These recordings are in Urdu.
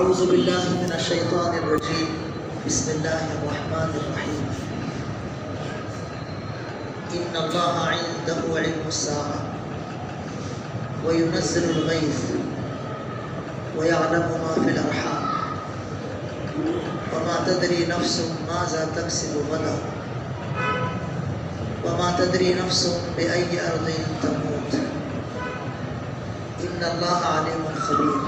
اعوذ باللہ من الشیطان الرجیم بسم اللہ الرحمن الرحیم ان اللہ عنده علم الساعة وينزل الغیث ويعلم ما في الارحام وما تدری نفس ماذا تکسب غدا وما تدری نفس بأي ارض تموت ان اللہ علیم خبیر.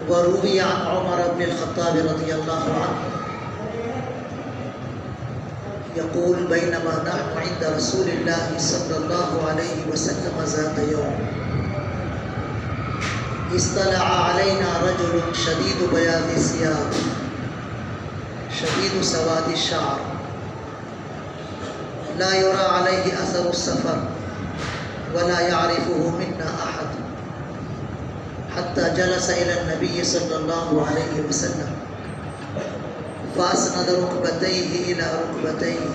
وروي عن عمر بن الخطاب رضي الله عنه يقول بينما نحن عند رسول الله صلى الله عليه وسلم ذات يوم اطلع علينا رجل شديد بياض الثياب شديد سواد الشعر لا يرى عليه أثر السفر ولا يعرفه منا أحد حتى جلس إلى النبي صلى الله عليه وسلم فأسند ركبتيه إلى ركبتيه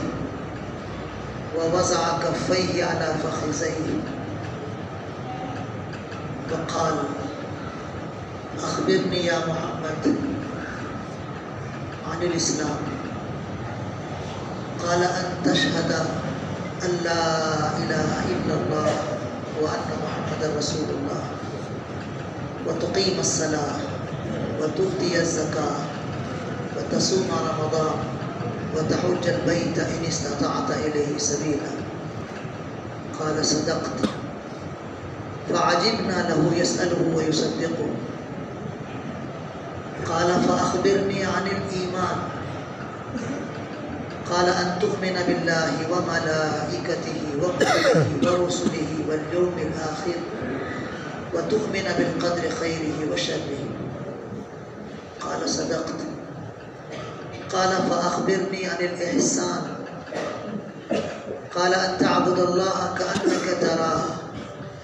ووضع كفيه على فخذيه وقال أخبرني يا محمد عن الإسلام. قال أن تشهد أن لا إله إلا الله وأن محمد رسول الله وتقيم الصلاة وتؤتي الزكاة وتصوم رمضان وتحج البيت إن استطعت إليه سبيلا. قال صدقت. فعجبنا له يسأله ويصدقه. قال فأخبرني عن الإيمان. قال أن تؤمن بالله وملائكته وكتبه ورسله واليوم الآخر وتؤمن بالقدر خيره وشره. قال صدقت. قال فأخبرني عن الإحسان. قال أن تعبد الله كأنك تراه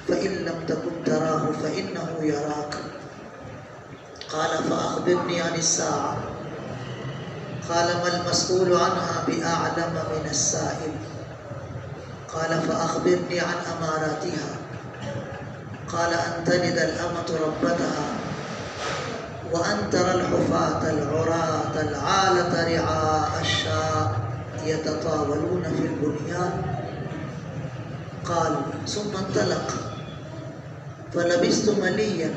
فإن لم تكن تراه فإنه يراك. قال فأخبرني عن الساعة. قال ما المسؤول عنها بأعلم من السائل. قال فأخبرني عن أماراتها. قال أن تلد الأمة ربتها وأن ترى الحفاة العراة العالة رعاء الشاء يتطاولون في البنيان. قال ثم انطلق فلبثت مليا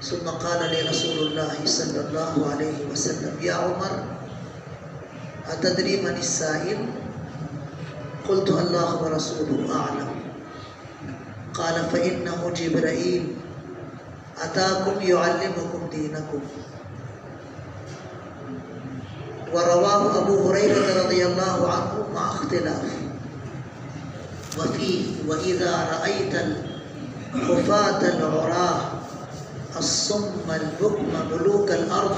ثم قال لي رسول الله صلى الله عليه وسلم يا عمر أتدري من السائل؟ قلت الله ورسوله أعلم. قال فإنه جبرائيل أتاكم يعلمكم دينكم. ورواه أبو هريرة رضي الله عنه مع اختلاف وفيه وإذا رأيت الحفاة العراة الصم البكم ملوك الأرض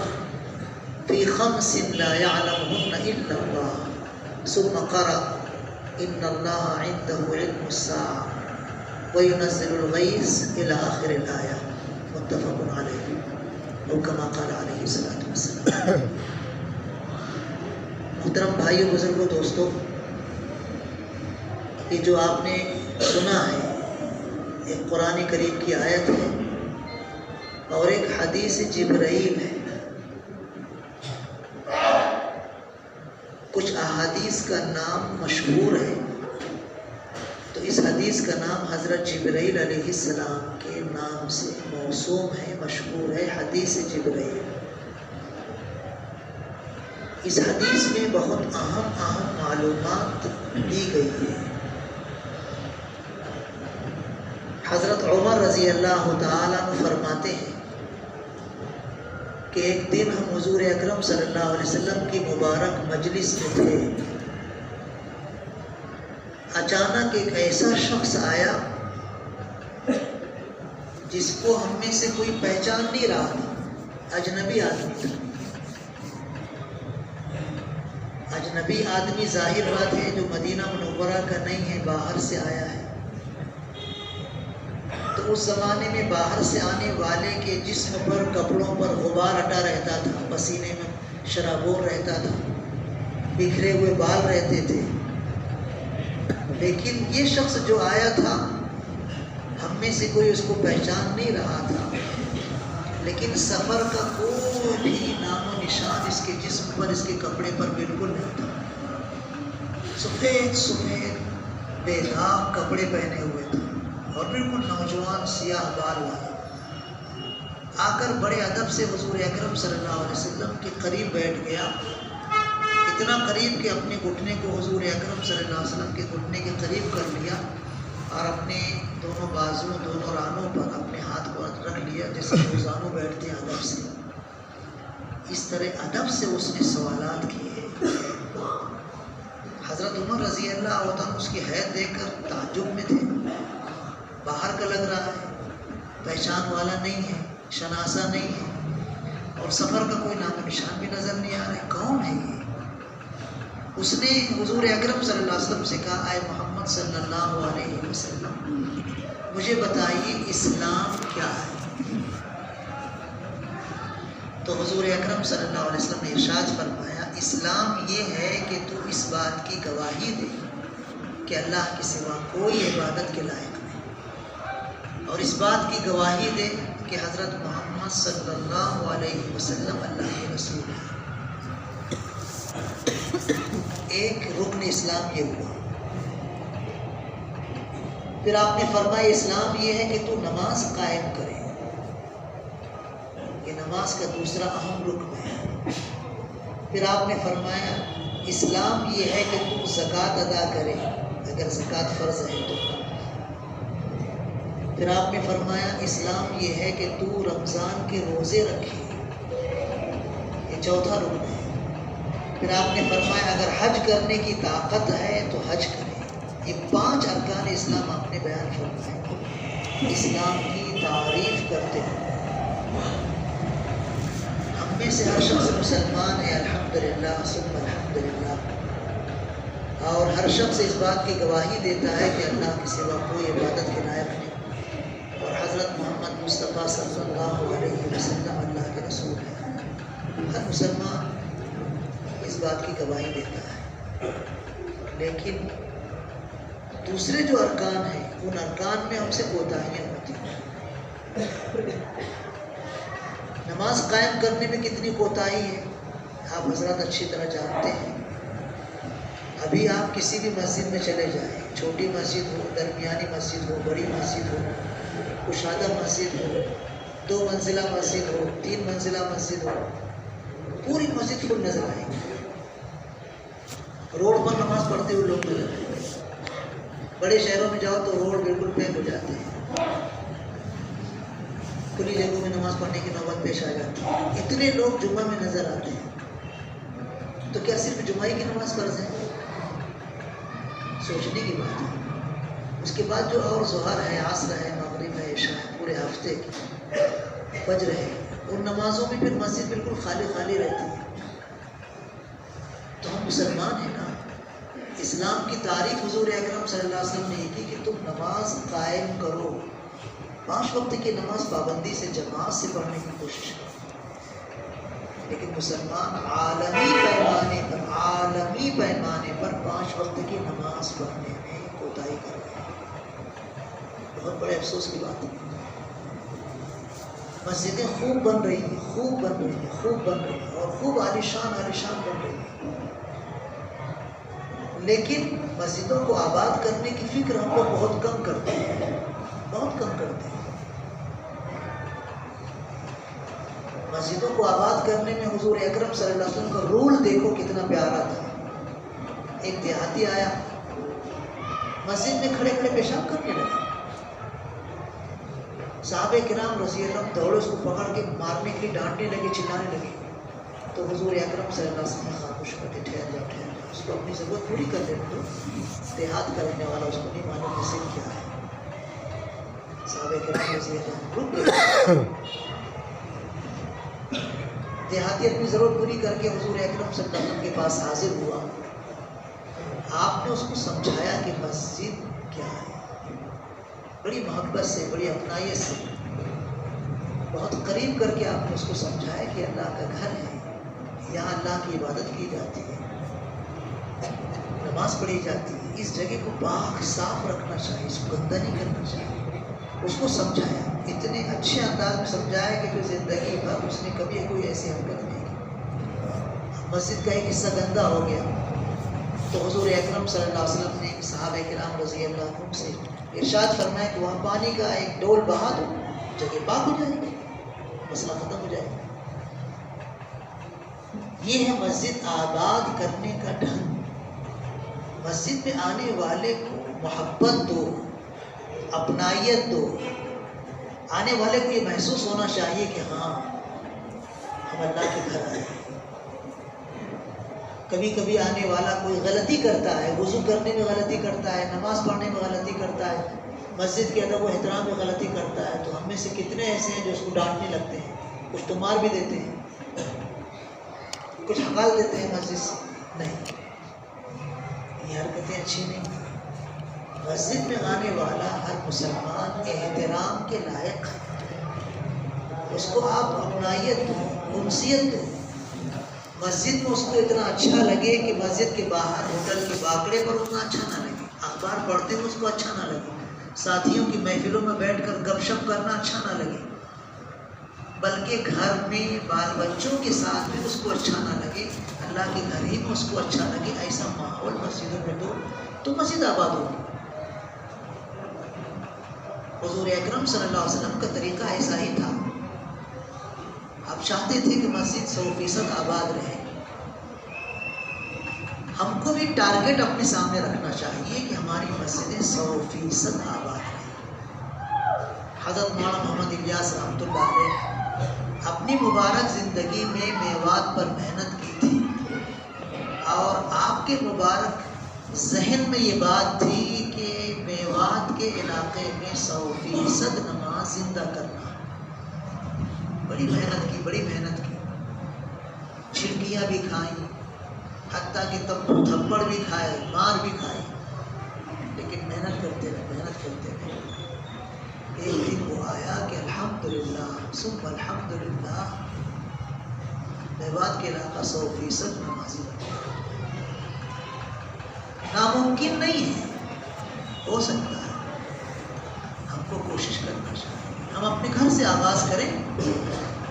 في 5 لا يعلمهن إلا الله. ثم قرأ إن الله عنده علم الساعة وينزل الغيث إلى آخر الآية متفق عليه أو كما قال عليه الصلاة والسلام. محترم بھائیو بزرگوں دوستو، یہ جو آپ نے سنا ہے ایک قرآن کریم کی آیت ہے اور ایک حدیث جبرائیل ہے. کچھ احادیث کا نام مشہور ہے تو اس حدیث کا نام حضرت جبرائیل علیہ السلام کے نام سے موسوم ہے، مشہور ہے حدیث جبرائیل. اس حدیث میں بہت اہم معلومات دی گئی ہے. حضرت عمر رضی اللہ تعالیٰ عنہ فرماتے ہیں کہ ایک دن ہم حضور اکرم صلی اللہ علیہ وسلم کی مبارک مجلس میں تھے. اچانک ایک ایسا شخص آیا جس کو ہم میں سے کوئی پہچان نہیں رہا تھا. اجنبی آدمی تھا. اجنبی آدمی ظاہر بات ہے جو مدینہ منورہ کا نہیں ہے، باہر سے آیا ہے. تو اس زمانے میں باہر سے آنے والے کے جسم پر کپڑوں پر غبار اٹا رہتا تھا، پسینے میں شرابور رہتا تھا، بکھرے ہوئے بال رہتے تھے. لیکن یہ شخص جو آیا تھا ہم میں سے کوئی اس کو پہچان نہیں رہا تھا، لیکن سفر کا کوئی بھی نام و نشان اس کے جسم پر، اس کے کپڑے پر بالکل نہیں تھا۔ سفید سفید بے داغ کپڑے پہنے ہوئے تھے اور بالکل نوجوان سیاہ بال والا۔ آ کر بڑے ادب سے حضور اکرم صلی اللہ علیہ وسلم کے قریب بیٹھ گیا، اتنا قریب کہ اپنے گھٹنے کو حضور اکرم صلی اللہ علیہ وسلم کے گھٹنے کے قریب کر لیا اور اپنے دونوں بازو، دونوں رانوں پر اپنے ہاتھ کو رکھ لیا جیسے روزانوں بیٹھتے ہیں ادب سے۔ اس طرح ادب سے اس نے سوالات کیے۔ حضرت عمر رضی اللہ عنہ اس کی حیت دیکھ کر تعجب میں تھے، باہر کا لگ رہا ہے، پہچان والا نہیں ہے، شناسا نہیں ہے، اور سفر کا کوئی نام و نشان بھی نظر نہیں آ رہا ہے، کون ہے یہ؟ اس نے حضور اکرم صلی اللہ علیہ وسلم سے کہا، اے محمد صلی اللہ علیہ وسلم، مجھے بتائیے اسلام کیا ہے؟ تو حضور اکرم صلی اللہ علیہ وسلم نے ارشاد فرمایا، اسلام یہ ہے کہ تو اس بات کی گواہی دے کہ اللہ کے سوا کوئی عبادت کے لائق نہیں، اور اس بات کی گواہی دے کہ حضرت محمد صلی اللہ علیہ وسلم اللہ کے رسول ہیں۔ ایک رکن اسلام یہ ہوا۔ پھر آپ نے فرمایا اسلام یہ ہے کہ تو نماز قائم کرے، یہ نماز کا دوسرا اہم رکن ہے۔ پھر آپ نے فرمایا اسلام یہ ہے کہ تو زکوٰۃ ادا کرے اگر زکوٰۃ فرض ہے تو۔ پھر آپ نے فرمایا اسلام یہ ہے کہ تو رمضان کے روزے رکھے، یہ چوتھا رکن ہے۔ پھر آپ نے فرمایا اگر حج کرنے کی طاقت ہے تو حج کرے۔ یہ 5 ارکان اسلام آپ نے بیان فرمائے۔ اسلام کی تعریف کرتے ہیں، ہم میں سے ہر شخص مسلمان ہے الحمدللہ ثم الحمدللہ، اور ہر شخص اس بات کی گواہی دیتا ہے کہ اللہ کے سوا کوئی عبادت کے لائق نہیں، اور حضرت محمد مصطفیٰ صلی اللہ علیہ وسلم اللہ کے رسول ہیں۔ ہر مسلمان اس بات کی گواہی دیتا ہے، لیکن دوسرے جو ارکان ہیں ان ارکان میں ہم سے کوتاہیاں ہوتی ہیں۔ نماز قائم کرنے میں کتنی کوتاہی ہے آپ حضرات اچھی طرح جانتے ہیں۔ ابھی آپ کسی بھی مسجد میں چلے جائیں، چھوٹی مسجد ہو، درمیانی مسجد ہو، بڑی مسجد ہو، کشادہ مسجد ہو، 2 منزلہ مسجد ہو، 3 منزلہ مسجد ہو، پوری مسجد فل نظر آئے گی۔ روڈ پر نماز پڑھتے ہوئے لوگ نظر آئیں گے۔ بڑے شہروں میں جاؤ تو روڈ بالکل پیک ہو جاتے ہیں، کھلی جگہوں میں نماز پڑھنے کی نوبت پیش آ جاتی ہے، اتنے لوگ جمعہ میں نظر آتے ہیں۔ تو کیا صرف جمعہ کی نماز فرض ہے؟ سوچنے کی بات ہے۔ اس کے بعد جو اور ظہر ہے، عصر ہے، مغرب ہے، عشاء ہے، پورے ہفتے کی فجر ہے، ان نمازوں میں پھر مسجد بالکل خالی خالی رہتی ہے۔ تو ہم مسلمان ہیں نا۔ اسلام کی تعریف حضور اکرم صلی اللہ علیہ وسلم نے یہ کی کہ تم نماز قائم کرو، 5 وقت کی نماز پابندی سے جماعت سے پڑھنے کی کوشش کرو۔ لیکن مسلمان عالمی پیمانے پر 5 وقت کی نماز پڑھنے میں کوتاہی کر رہے ہیں۔ بہت بڑے افسوس کی بات ہے۔ مسجدیں خوب بن رہی ہیں، خوب بن رہی ہیں، خوب بن رہی ہیں، اور خوب عالیشان بن رہی ہیں، لیکن مسجدوں کو آباد کرنے کی فکر ہم لوگ بہت کم کرتے ہیں، بہت کم کرتے ہیں۔ مسجدوں کو آباد کرنے میں حضور اکرم صلی اللہ علیہ وسلم کا رول دیکھو کتنا پیارا تھا۔ ایک دیہاتی آیا، مسجد میں کھڑے کھڑے پیشاب کرنے لگا۔ صحابہ کرام رضی اللہ عنہ دوڑے اس کو پکڑ کے مارنے کے لیے، ڈانٹنے لگے، چلانے لگے۔ تو حضور اکرم صلی اللہ علیہ وسلم نے خاموش کر کے ٹھہر جاؤ، اس کو اپنی ضرورت پوری کر لینے دو، دیہات کا رہنے والا، اس کو نہیں معلوم نصیب کیا ہے۔ صحابہ کرام رضی اللہ عنہ رک گئے۔ دیہاتی اپنی ضرورت پوری کر کے حضور اکرم صلی اللہ علیہ وسلم کے پاس حاضر ہوا۔ آپ نے اس کو سمجھایا کہ مسجد کیا ہے، بڑی محبت سے، بڑی اپنائیت سے، بہت قریب کر کے آپ نے اس کو سمجھایا کہ اللہ کا گھر ہے، یہاں اللہ کی عبادت کی جاتی ہے، نماز پڑھی جاتی ہے، اس جگہ کو پاک صاف رکھنا چاہیے، اس کو گندہ نہیں کرنا چاہیے۔ اس کو سمجھایا، اتنے اچھے انداز میں سمجھایا کہ پھر زندگی بھر اس نے کبھی کوئی ایسی حرکت نہیں کی۔ مسجد کا ایک حصہ گندا ہو گیا تو حضور اکرم صلی اللہ علیہ وسلم نے صحابہ کرام رضی اللہ عنہم سے ارشاد فرمایا کہ وہاں پانی کا ایک ڈول بہا دو، جگہ پاک ہو جائے گی، مسئلہ ختم ہو جائے گا۔ یہ ہے مسجد آباد کرنے کا ڈھنگ۔ مسجد میں آنے والے کو محبت دو، اپنائیت دو، آنے والے کو یہ محسوس ہونا چاہیے کہ ہاں ہم اللہ کے گھر آئے ہیں۔ کبھی کبھی آنے والا کوئی غلطی کرتا ہے، وضو کرنے میں غلطی کرتا ہے، نماز پڑھنے میں غلطی کرتا ہے، مسجد کے ادب و احترام میں غلطی کرتا ہے، تو ہم میں سے کتنے ایسے ہیں جو اس کو ڈانٹنے لگتے ہیں، کچھ تو مار بھی دیتے ہیں، کچھ ہکال دیتے ہیں مسجد سے۔ نہیں، یہ حرکتیں اچھی نہیں۔ مسجد میں آنے والا ہر مسلمان احترام کے لائق ہے، اس کو آپ اپنائیت دو، انسیت دو۔ مسجد میں اس کو اتنا اچھا لگے کہ مسجد کے باہر ہوٹل کے باکڑے پر اتنا اچھا نہ لگے، اخبار پڑھتے ہوئے اس کو اچھا نہ لگے، ساتھیوں کی محفلوں میں بیٹھ کر گپ شپ کرنا اچھا نہ لگے، بلکہ گھر میں بال بچوں کے ساتھ بھی اس کو اچھا نہ لگے، اللہ کے گھر ہی میں اس کو اچھا لگے، ایسا ماحول مسجدوں میں دو تو مسجد آباد ہوگی۔ حضور اکرم صلی اللہ علیہ وسلم کا طریقہ ایسا ہی تھا، آپ چاہتے تھے کہ مسجد 100% آباد رہے۔ ہم کو بھی ٹارگٹ اپنے سامنے رکھنا چاہیے کہ ہماری مسجدیں 100% آباد رہیں۔ حضرت مولانا محمد الیاس رحمۃ اللہ علیہ اپنی مبارک زندگی میں میوات پر محنت کی تھی، اور آپ کے مبارک ذہن میں یہ بات تھی کہ میوات کے علاقے میں 100% نماز زندہ کرنا۔ بڑی محنت کی، بڑی محنت کی، چھڑکیاں بھی کھائیں، حتیٰ کہ تھپڑ بھی کھائے، مار بھی کھائے، لیکن محنت کرتے رہے، محنت کرتے رہے۔ ایک دن وہ آیا کہ الحمدللہ ثم الحمدللہ میوات کے علاقہ 100% نمازی بنا۔ ناممکن نہیں ہے، ہو سکتا ہے، ہم کو کوشش کرنا چاہیے۔ ہم اپنے گھر سے آغاز کریں،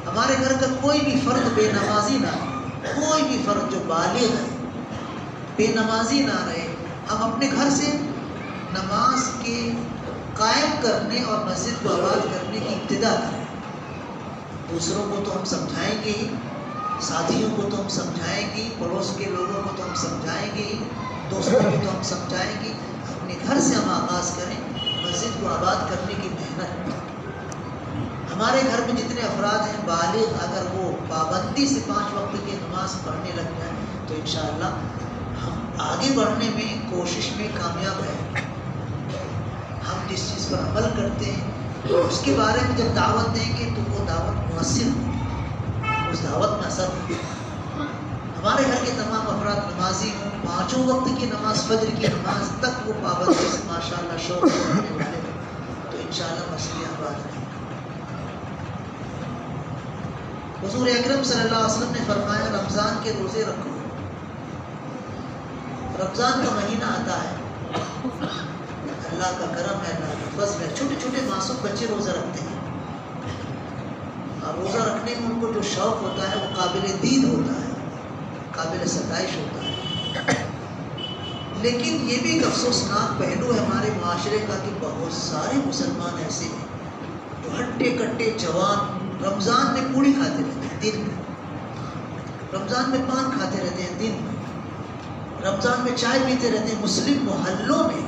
ہمارے گھر کا کوئی بھی فرد بے نمازی نہ رہے، کوئی بھی فرد جو بالغ ہے بے نمازی نہ رہے۔ ہم اپنے گھر سے نماز کے قائم کرنے اور مسجد کو آباد کرنے کی ابتدا کریں۔ دوسروں کو تو ہم سمجھائیں گے ہی، ساتھیوں کو تو ہم سمجھائیں گے، پڑوس کے لوگوں کو تو ہم سمجھائیں گے، دوستوں کو تو ہم سمجھائیں گے۔ اپنے گھر سے ہم آغاز کریں مسجد کو آباد کرنے کی محنت۔ ہمارے گھر میں جتنے افراد ہیں بالغ، اگر وہ پابندی سے 5 وقت کی نماز پڑھنے لگ جائیں تو انشاءاللہ ہم آگے بڑھنے میں، کوشش میں کامیاب رہیں۔ ہم جس چیز پر عمل کرتے ہیں اس کے بارے میں جب دعوت دیں گے تو وہ دعوت مؤثر ہوگی، اس دعوت میں اثر ہوگی۔ ہمارے گھر کے تمام افراد نمازی ہوں، 5 وقت کی نماز، فجر کی نماز تک وہ پابندی سے ماشاءاللہ شوق کرنے والے ہیں، تو انشاءاللہ مسجد آباد رہیں۔ حضور اکرم صلی اللہ علیہ وسلم نے فرمایا رمضان کے روزے رکھو۔ رمضان کا مہینہ آتا ہے، اللہ کا کرم ہے، اللہ کا فضل ہے، چھوٹے چھوٹے معصوم بچے روزہ رکھتے ہیں، اور روزہ رکھنے میں ان کو جو شوق ہوتا ہے وہ قابل دید ہوتا ہے، قابل ستائش ہوتا ہے۔ لیکن یہ بھی ایک افسوسناک پہلو ہے ہمارے معاشرے کا کہ بہت سارے مسلمان ایسے ہیں جو ہٹے کٹے جوان رمضان میں پوڑی کھاتے رہتے ہیں دن میں، رمضان میں پان کھاتے رہتے ہیں دن میں، رمضان میں چائے پیتے رہتے ہیں مسلم محلوں میں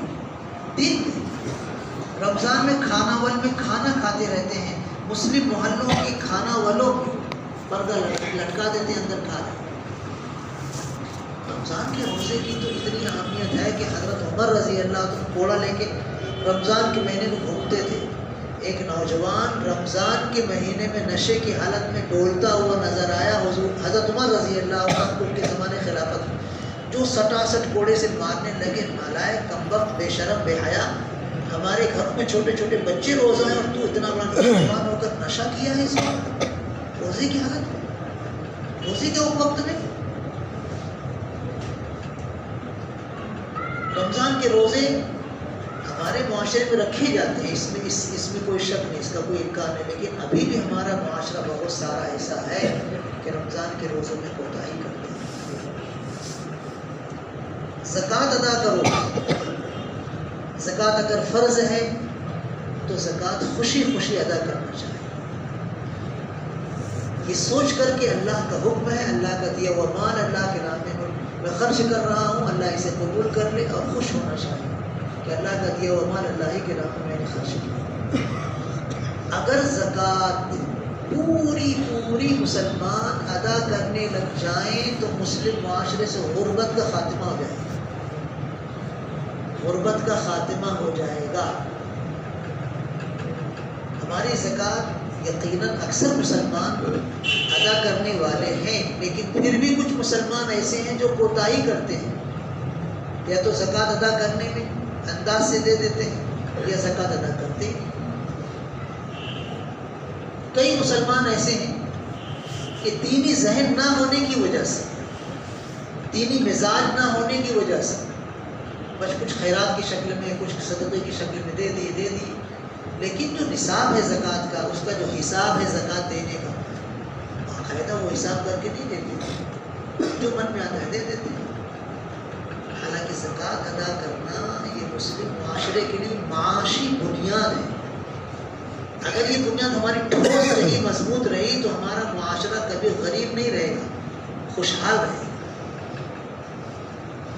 دن میں، رمضان میں کھانا ول میں کھانا کھاتے رہتے ہیں مسلم محلوں کے کھانا والوں میں، پردہ لٹکا دیتے ہیں اندر کھا رہے ہیں۔ رمضان کے روزے کی تو اتنی اہمیت ہے کہ حضرت عمر رضی اللہ عنہ کوڑا لے کے رمضان کے مہینے میں گھومتے تھے۔ ایک نوجوان رمضان کے مہینے میں نشے کی حالت میں ڈولتا ہوا نظر آیا حضرت عمر رضی اللہ عنہ کے زمانے خلافت میں، جو سٹاسٹ کوڑے سے مارنے لگے، نالائق، کمبخت، بے شرم، بے حیا، ہمارے گھر میں چھوٹے چھوٹے بچے روزہ ہیں اور تو اتنا بڑا نوجوان ہو کر نشہ کیا ہے اس وقت، روزے کی حالت میں، روزے کے وقت میں۔ رمضان کے روزے ہمارے معاشرے میں رکھے جاتے ہیں، اس میں کوئی شک نہیں، اس کا کوئی انکار نہیں، لیکن ابھی بھی ہمارا معاشرہ بہت سارا ایسا ہے کہ رمضان کے روزوں میں کوتاہی کرتے ہیں۔ زکوٰۃ ادا کرو، زکوٰۃ اگر فرض ہے تو زکوٰۃ خوشی خوشی ادا کرنا چاہیے، یہ سوچ کر کہ اللہ کا حکم ہے، اللہ کا دیا ہوا مال اللہ کے نام میں خرچ کر رہا ہوں، اللہ اسے قبول کر لے، اور خوش ہونا چاہیے کہ اللہ کا دیا ہوا مال اللہ ہی کے نام میں نے خرچ کیا۔ اگر زکوٰۃ پوری مسلمان ادا کرنے لگ جائیں تو مسلم معاشرے سے غربت کا خاتمہ ہو جائے گا، غربت کا خاتمہ ہو جائے گا۔ ہماری زکوٰۃ یقیناً اکثر مسلمان ادا کرنے والے ہیں، لیکن پھر بھی کچھ مسلمان ایسے ہیں جو کوتاہی کرتے ہیں، یا تو زکوٰۃ ادا کرنے میں انداز سے دے دیتے ہیں یا زکوٰۃ ادا کرتے ہیں۔ کئی مسلمان ایسے ہیں کہ دینی ذہن نہ ہونے کی وجہ سے، دینی مزاج نہ ہونے کی وجہ سے بس کچھ خیرات کی شکل میں، کچھ صدقے کی شکل میں دے دی، لیکن جو نصاب ہے زکوٰۃ کا، اس کا جو حساب ہے زکوٰۃ دینے کا، باقاعدہ وہ حساب کر کے نہیں دیتے، جو من میں آتا ہے دے دیتے ہیں۔ حالانکہ زکوٰۃ ادا کرنا یہ مسلم معاشرے کے لیے معاشی بنیاد ہے۔ اگر یہ بنیاد ہماری ٹھوس رہی، مضبوط رہی، تو ہمارا معاشرہ کبھی غریب نہیں رہے گا، خوشحال رہے گا۔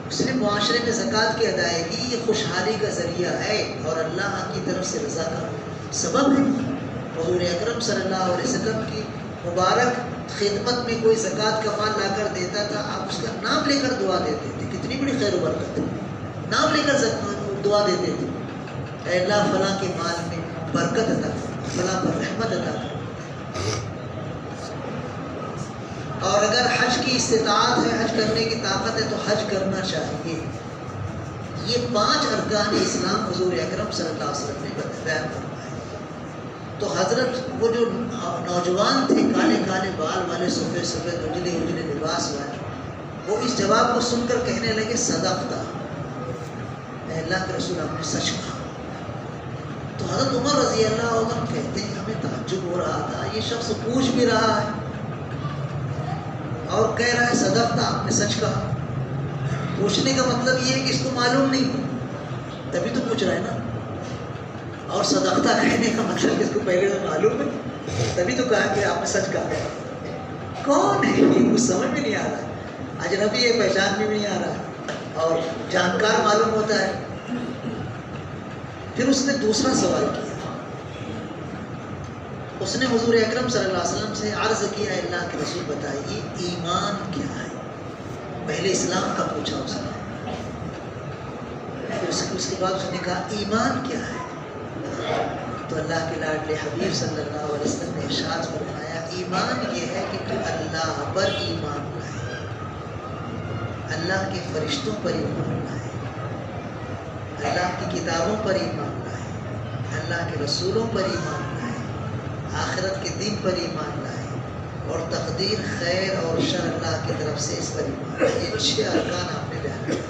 مسلم معاشرے میں زکوٰۃ کی ادائیگی یہ خوشحالی کا ذریعہ ہے اور اللہ کی طرف سے رضا کا سبب ہے۔ حضور اکرم صلی اللہ علیہ وسلم کی مبارک خدمت میں کوئی زکوٰۃ کا مال لا کر دیتا تھا، آپ اس کا نام لے کر دعا دیتے تھے، کتنی بڑی خیر و برکت ہے، نام لے کر دعا دیتے تھے، اے اللہ فلاں کے مال میں برکت عطا کر، فلاں پر رحمت عطا کر۔ اور اگر حج کی استطاعت ہے، حج کرنے کی طاقت ہے تو حج کرنا چاہیے۔ یہ 5 ارکان اسلام حضور اکرم صلی اللہ علیہ وسلم نے بیان فرمائے۔ تو حضرت وہ جو نوجوان تھے، کالے کالے بال والے، سفید سفید اجلے اجلے لباس والے، وہ اس جواب کو سن کر کہنے لگے صدقتا، اے اللہ کے رسول آپ نے سچ کہا۔ تو حضرت عمر رضی اللہ عنہ کہتے ہیں ہمیں تعجب ہو رہا تھا، یہ شخص پوچھ بھی رہا ہے اور کہہ رہا ہے صدقتا، آپ نے سچ کہا۔ پوچھنے کا مطلب یہ ہے کہ اس کو معلوم نہیں، تبھی تو پوچھ رہا ہے نا، اور صدقتا کہنے کا مطلب اس کو پہلے سے معلوم ہے، تبھی تو کہا کہ آپ نے سچ کہا۔ کون ہے یہ؟ کچھ سمجھ میں نہیں آ رہا ہے، اجنبی ہے، پہچان میں بھی نہیں آ رہا ہے، اور جانکار معلوم ہوتا ہے۔ پھر اس نے دوسرا سوال کیا، اس نے حضور اکرم صلی اللہ علیہ وسلم سے عرض کیا، اللہ کے رسول بتائیے ایمان کیا ہے؟ پہلے اسلام کا پوچھا اس نے، پھر اس کے بعد اس نے کہا ایمان کیا ہے؟ تو اللہ کے لاڈلے حبیب صلی اللہ علیہ وسلم نے ارشاد فرمایا ایمان یہ ہے کہ تو اللہ پر ایمان لائے، اللہ کے فرشتوں پر ایمان لائے، اللہ کی کتابوں پر ایمان لائے، اللہ کے رسولوں پر ایمان لائے، آخرت کے دن پر ایمان لائے، اور تقدیر خیر اور شر اللہ کی طرف سے اس پر ایمان لائے۔ یہ 6 ارکان آپ نے بیان کیا۔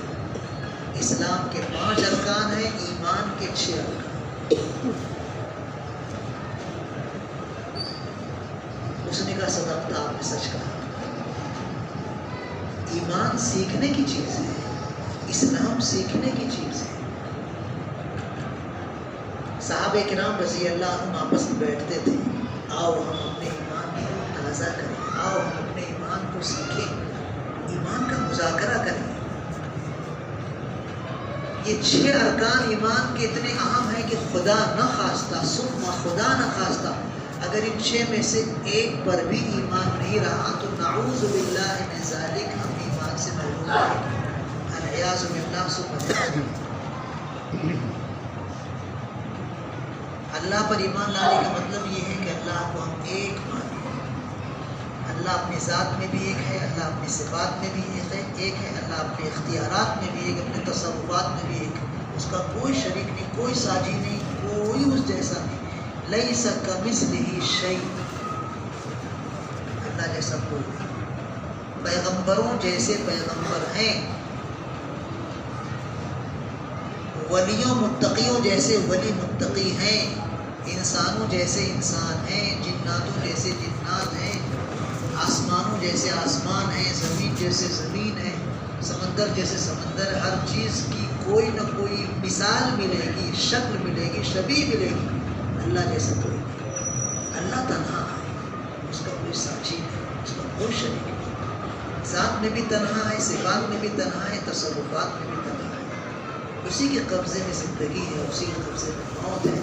اسلام کے 5 ارکان ہیں، ایمان کے 6 ارکان۔ اس نے کہا صدقتا، آپ نے سچ کہا۔ ایمان سیکھنے کی چیز ہے، اسلام سیکھنے کی چیز ہے۔ صحابہ کرام رضی اللہ عنہ آپس میں بیٹھتے تھے، آؤ ہم اپنے ایمان کو تازہ کریں، آؤ ہم اپنے ایمان کو سیکھیں، ایمان کا مذاکرہ کریں۔ یہ 6 ارکان ایمان کے اتنے اہم ہیں کہ خدا نہ خواستہ، ثم خدا نہ خواستہ اگر ان 6 میں سے ایک پر بھی ایمان نہیں رہا تو نعوذ باللہ من ذالک، ہم ایمان سے محروم ہیں، العیاذ باللہ ثم العیاذ باللہ۔ اللہ پر ایمان لانے کا مطلب یہ ہے کہ اللہ کو ہم ایک مانیں، اللہ اپنی ذات میں بھی ایک ہے، اللہ اپنی صفات میں بھی ایک ہے، اللہ اپنے اختیارات میں بھی ایک، اپنے تصرفات میں بھی ایک ہے، اس کا کوئی شریک نہیں، کوئی ساجی نہیں، کوئی اس جیسا نہیں، لیس کمثلہ شیء، اللہ جیسا کوئی نہیں۔ پیغمبروں جیسے پیغمبر ہیں، ولیوں متقیوں جیسے ولی متقی ہیں، انسانوں جیسے انسان ہیں، جناتوں جیسے جنات ہیں، آسمانوں جیسے آسمان ہیں، زمین جیسے زمین ہے، سمندر جیسے سمندر ہے۔ ہر چیز کی کوئی نہ کوئی مثال ملے گی، شکل ملے گی، شبیہ ملے گی، اللہ جیسا کوئی نہیں۔ اللہ تنہا ہے، اس کا کوئی ساچی نہیں، اس کا کوئی شریک نہیں، ذات میں بھی تنہا ہے، صفات میں بھی تنہا ہے، تصرفات میں بھی تنہا ہے۔ اسی کے قبضے میں زندگی ہے، اسی کے قبضے میں موت ہے،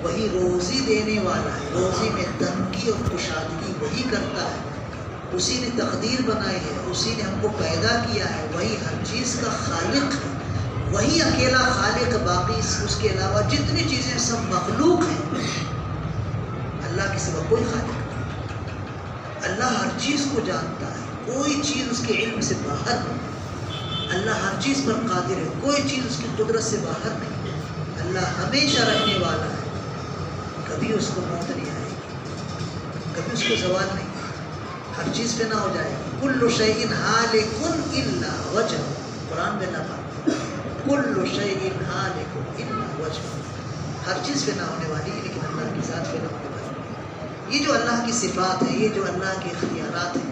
وہی روزی دینے والا ہے، روزی میں تنگی اور کشادگی وہی کرتا ہے، اسی نے تقدیر بنائی ہے، اسی نے ہم کو پیدا کیا ہے، وہی ہر چیز کا خالق ہے، وہی اکیلا خالق، باقی اس کے علاوہ جتنی چیزیں سب مخلوق ہیں، اللہ کے سوا کوئی خالق نہیں۔ اللہ ہر چیز کو جانتا ہے، کوئی چیز اس کے علم سے باہر نہیں، اللہ ہر چیز پر قادر ہے، کوئی چیز اس کی قدرت سے باہر نہیں، اللہ ہمیشہ رہنے والا ہے، کبھی اس کو موت نہیں آئے گی، کبھی اس کو زوال نہیں، ہر چیز پہ نہ ہو جائے گی۔ کل شیء ہالک الا وجہ، قرآن میں نہ پڑھ، کل شیء ہالک الا وجہ، ہر چیز پہ نہ ہونے والی ہے لیکن اللہ کی ذات پہ نہ ہونے والی ہے۔ یہ جو اللہ کی صفات ہے، یہ جو اللہ کے اختیارات ہیں،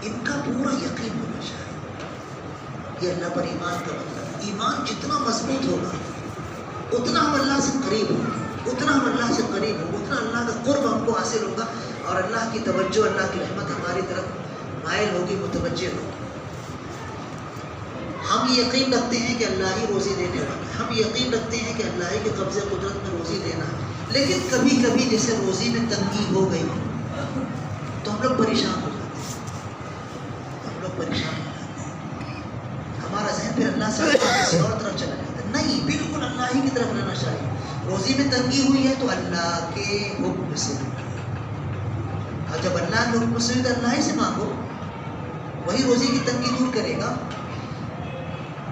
ان کا پورا یقین ہونا چاہیے۔ یہ اللہ پر ایمان کا مطلب ہے۔ ایمان جتنا مضبوط ہوگا اتنا ہم اللہ سے قریب ہوں گے، اتنا ہم اللہ سے قریب ہوں گے، اتنا اللہ کا قرب ہم کو حاصل ہوگا اور اللہ کی توجہ، اللہ کی رحمت ہماری طرف مائل ہوگی، متوجہ ہوگی۔ ہم یہ یقین رکھتے ہیں کہ اللہ ہی روزی دینے والا ہے، ہم یقین رکھتے ہیں کہ اللہ ہی کے قبضے قدرت میں روزی دینا ہے، لیکن کبھی کبھی جیسے روزی میں تنگی ہو گئی تو ہم لوگ پریشان ہو جاتے ہیں، ہم لوگ پریشان ہو جاتے ہیں، ہمارا ذہن پھر اللہ سے کسی اور طرف چلا جاتا ہے۔ نہیں، بالکل اللہ ہی کی طرف رہنا چاہیے۔ روزی میں تنگی ہوئی ہے تو اللہ کے حکم سے، اور جب اللہ کے حکم سے، تو اللہ ہی سے مانگو، وہی روزی کی تنگی دور کرے گا،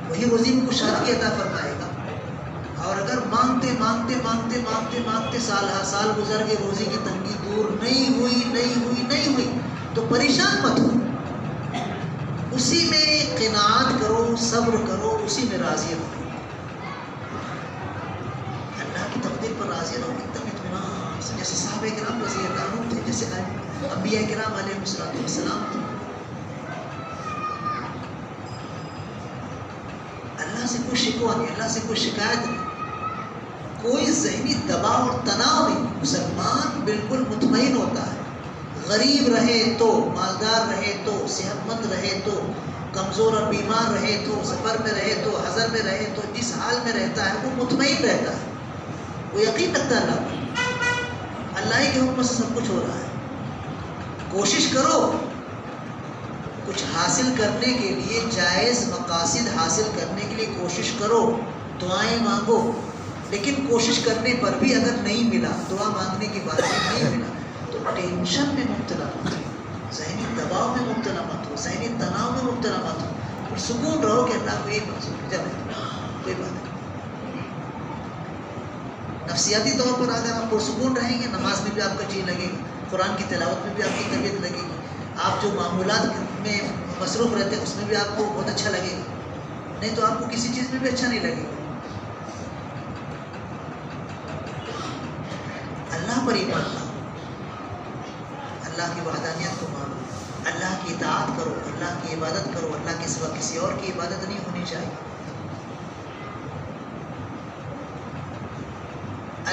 وہی روزی میں کشادگی عطا فرمائے گا۔ اور اگر مانگتے مانگتے مانگتے مانگتے مانگتے سال ہر سال گزر کے روزی کی تنگی دور نہیں ہوئی تو پریشان مت ہو، اسی میں قناعت کرو، صبر کرو، اسی میں راضی رہو، اللہ کی تقدیر پر راضی رہو ایک دم اطمینان سے، جیسے صحابہ کرام رضی اللہ عنہم تھے، جیسے انبیاء کرام علیہ السلام تھے۔ اللہ سے کوئی شکوہ نہیں، اللہ سے کوئی شکایت نہیں، کوئی ذہنی دباؤ اور تناؤ نہیں، مسلمان بالکل مطمئن ہوتا ہے، غریب رہے تو، مالدار رہے تو، صحت مند رہے تو، کمزور اور بیمار رہے تو، سفر میں رہے تو، حضر میں رہے تو، جس حال میں رہتا ہے وہ مطمئن رہتا ہے، وہ یقین رکھتا ہے اللہ پر، اللہ ہی کے حکم سے سب کچھ ہو رہا ہے۔ کوشش کرو کچھ حاصل کرنے کے لیے، جائز مقاصد حاصل کرنے کے لیے کوشش کرو، دعائیں مانگو، لیکن کوشش کرنے پر بھی اگر نہیں ملا، دعا مانگنے کے بعد بھی نہیں ملا تو ٹینشن میں مبتلا مت ہو، ذہنی دباؤ میں مبتلا مت ہو، ذہنی تناؤ میں مبتلا مت ہو، اور سکون رہو کہ اللہ کو یہ منظور ہے، جب کوئی بات نہیں۔ نفسیاتی طور پر اگر آپ پرسکون رہیں گے، نماز میں بھی آپ کا جی لگے گا، قرآن کی تلاوت میں بھی آپ کی طبیعت لگے گی، آپ جو معمولات میں مصروف رہتے ہیں اس میں بھی آپ کو بہت اچھا لگے گا، نہیں تو آپ کو کسی چیز میں بھی اچھا نہیں لگے گا۔ اللہ پر ایمان لاؤ، اللہ کی وحدانیت کو مانو، اللہ کی اطاعت کرو، اللہ کی عبادت کرو، اللہ کے سوا کسی اور کی عبادت نہیں ہونی چاہیے۔